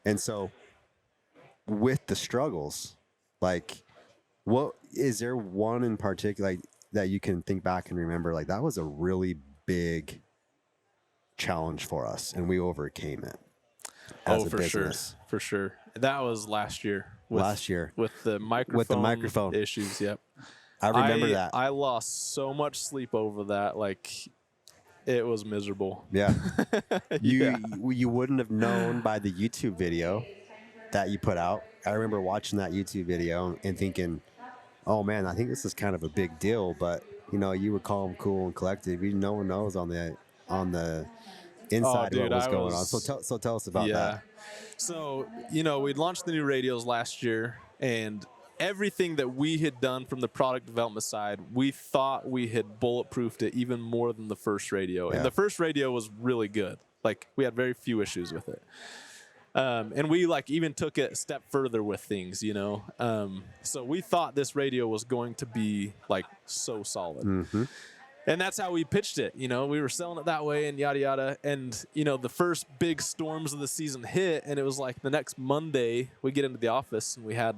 And so with the struggles, like, what is there one in particular like, that you can think back and remember? Like, that was a really big challenge for us, and we overcame it as a for business. sure, for sure. That was last year. With the microphone issues. Yep. I remember that. I lost so much sleep over that. Like, it was miserable. Yeah. You wouldn't have known by the YouTube video that you put out. I remember watching that YouTube video and thinking, oh man, I think this is kind of a big deal, but you were calm, cool, and collected. No one knows on the inside what was going on. So tell us about that. So, we'd launched the new radios last year, and everything that we had done from the product development side, we thought we had bulletproofed it even more than the first radio. Yeah. And the first radio was really good. Like, we had very few issues with it. And we even took it a step further with things, So we thought this radio was going to be so solid. Mm-hmm. And that's how we pitched it. We were selling it that way and yada, yada. And, the first big storms of the season hit, and it was the next Monday we get into the office and we had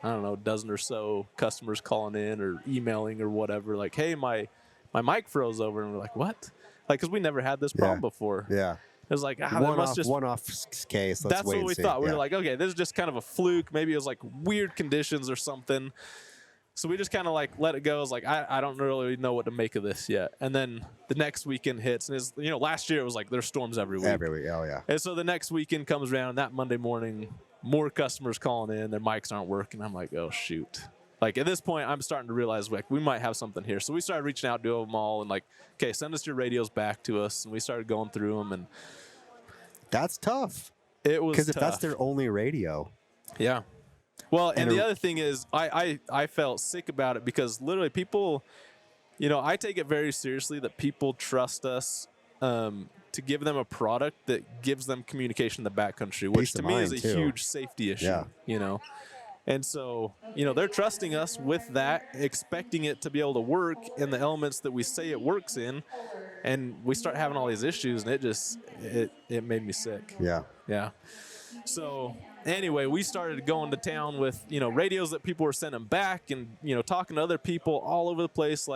I don't know, a dozen or so customers calling in or emailing or whatever. Like, hey, my mic froze over. And we're like, what? Because we never had this problem before. Yeah. It was like, one-off case. That's what we thought. We were like, okay, this is just kind of a fluke. Maybe it was weird conditions or something. So we just kind of let it go. I was like, I don't really know what to make of this yet. And then the next weekend hits, and last year it was there's storms every week. Every week, oh yeah. And so the next weekend comes around, and that Monday morning, more customers calling in, their mics aren't working. I'm like, oh shoot. At this point, I'm starting to realize we might have something here. So we started reaching out to them all and okay, send us your radios back to us. And we started going through them, and that's tough. It was because if that's their only radio. Yeah. Well, and the other thing is, I felt sick about it because literally people, I take it very seriously that people trust us to give them a product that gives them communication in the backcountry, which to me is a huge safety issue. Yeah. And so, they're trusting us with that, expecting it to be able to work in the elements that we say it works in, and we start having all these issues, and it made me sick. Yeah. Yeah. So anyway, we started going to town with, radios that people were sending back and, talking to other people all over the place,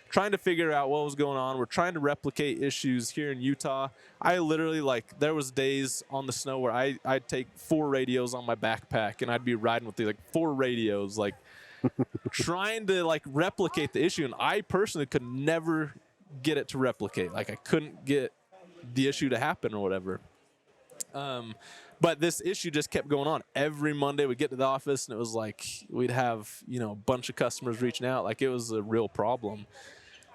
trying to figure out what was going on. We're trying to replicate issues here in Utah. I literally, there was days on the snow where I'd take 4 radios on my backpack and I'd be riding with these 4 radios, trying to replicate the issue. And I personally could never get it to replicate. I couldn't get the issue to happen or whatever. But this issue just kept going on. Every Monday we'd get to the office and it was we'd have, a bunch of customers reaching out. It was a real problem.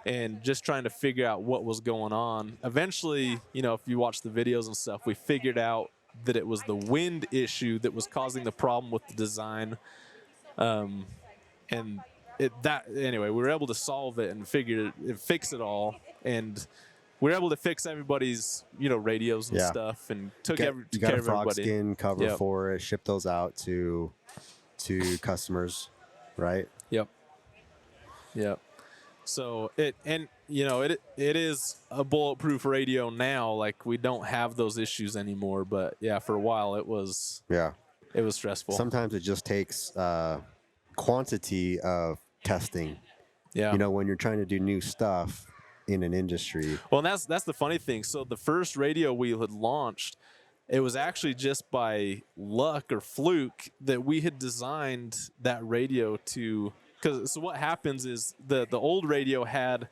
And just trying to figure out what was going on. Eventually, if you watch the videos and stuff, we figured out that it was the wind issue that was causing the problem with the design. Anyway, we were able to solve it and fix it all. And we were able to fix everybody's, radios and stuff, and took care of everybody. You got a frog skin cover for it, ship those out to customers, right? Yep. So it is a bulletproof radio now. We don't have those issues anymore. But yeah, for a while it was stressful. Sometimes it just takes quantity of testing. Yeah. When you're trying to do new stuff in an industry. Well, and that's the funny thing. So the first radio we had launched, it was actually just by luck or fluke that we had designed that radio to. So what happens is the old radio had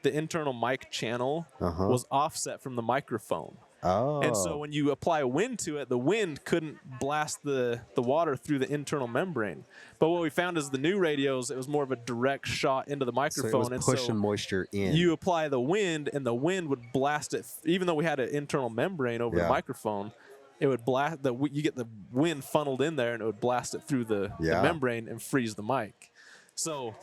the internal mic channel was offset from the microphone. Oh. And so when you apply wind to it, the wind couldn't blast the water through the internal membrane. But what we found is the new radios, it was more of a direct shot into the microphone. So it was pushing moisture in. You apply the wind, and the wind would blast it. Even though we had an internal membrane over the microphone, it would blast you get the wind funneled in there, and it would blast it through the membrane and freeze the mic. So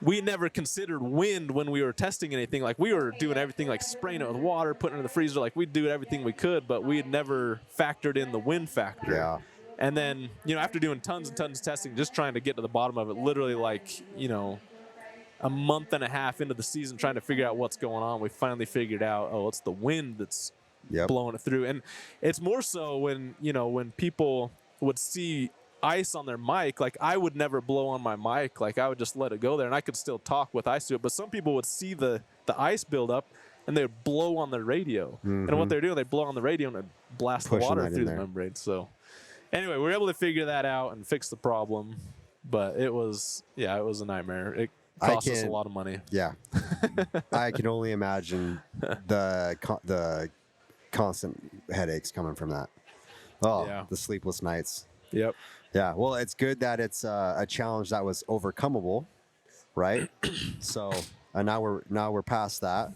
we never considered wind when we were testing anything. We were doing everything spraying it with water, putting it in the freezer. We'd do everything we could, but we had never factored in the wind factor. Yeah. And then, after doing tons and tons of testing, just trying to get to the bottom of it, literally a month and a half into the season trying to figure out what's going on, we finally figured out, it's the wind that's Yep. blowing it through. And it's more so when, when people would see ice on their mic, like I would never blow on my mic. Like I would just let it go there and I could still talk with ice to it. But some people would see the ice build up and they would blow on their radio. And what they're doing, they blow on the radio and it blasts the water through the membrane. So anyway, we were able to figure that out and fix the problem. But it was a nightmare. It cost us a lot of money. Yeah. I can only imagine the constant headaches coming from that. Oh, yeah. The sleepless nights. Yep. Yeah. Well, it's good that it's a challenge that was overcomable, right? So now we're past that.